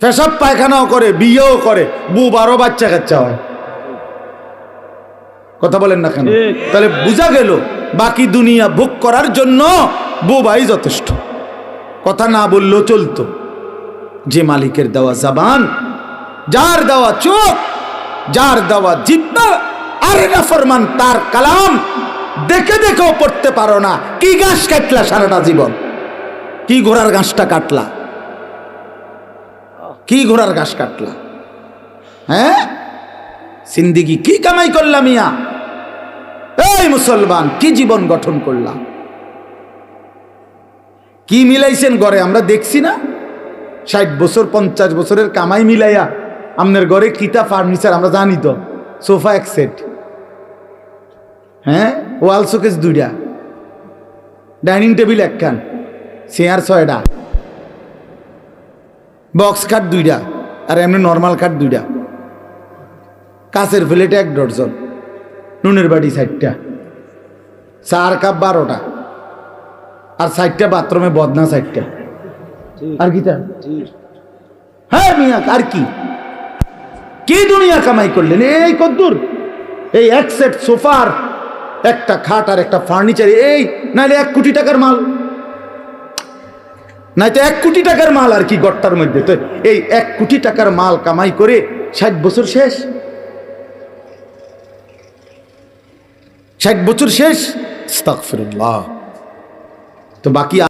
পেশাব পায়খানাও করে, বিয়েও করে, বউ 12 বাচ্চা কাচ্চা হয়। কথা বলেন না কেন? তাহলে বোঝা গেল বাকি দুনিয়া ভোগ করার জন্য বউ ভাই যথেষ্ট। কথা না বললেও চলতো। যে মালিকের দেওয়া জবান, যার দেওয়া চোখ, যার দেওয়া জিহ্বা, আর নাফরমান তার কালাম দেখে দেখেও পড়তে পারো না। কি ঘাস কাটলা সারাটা জীবন? কি ঘোড়ার ঘাসটা কাটলা? কি ঘোড়ার ঘাস কাটলা? হ্যাঁ, জিন্দেগি কি কামাই করলাম মিয়া? এই মুসলমান, কি জীবন গঠন করলাম? কি মিলাইছেন ঘরে? আমরা দেখছি না 60 বছর 50 বছরের কামাই মিলাইয়া আপনার ঘরে কিতা ফার্নিচার আমরা জানি তো। সোফা এক সেট, হ্যাঁ, ওয়াল শোকেস 2টা, ডাইনিং টেবিল একখান, চেয়ার 6টা, বক্স খাট 2টা, আর এমনি নর্মাল খাট 2টা, কাঁচের প্লেটে 1 ডজন, নুনের বাটি 4টা, চার কাপ 12টা, আর 4টা বাথরুমে বদনা 4টা। আর কি তা? হ্যাঁ মিয়া, আর কি কি দুনিয়া কামাই করলেন? এই কদ্দুর, এই এক সেট সোফার, একটা খাট আর একটা ফার্নিচার, এই নাইলে 1 কোটি টাকার মাল, নাই তো 1 কোটি টাকার মাল আর কি গড়টার মধ্যে। তো এই 1 কোটি টাকার মাল কামাই করে 60 বছর শেষ, 60 বছর শেষ। আস্তাগফিরুল্লাহ। তো বাকি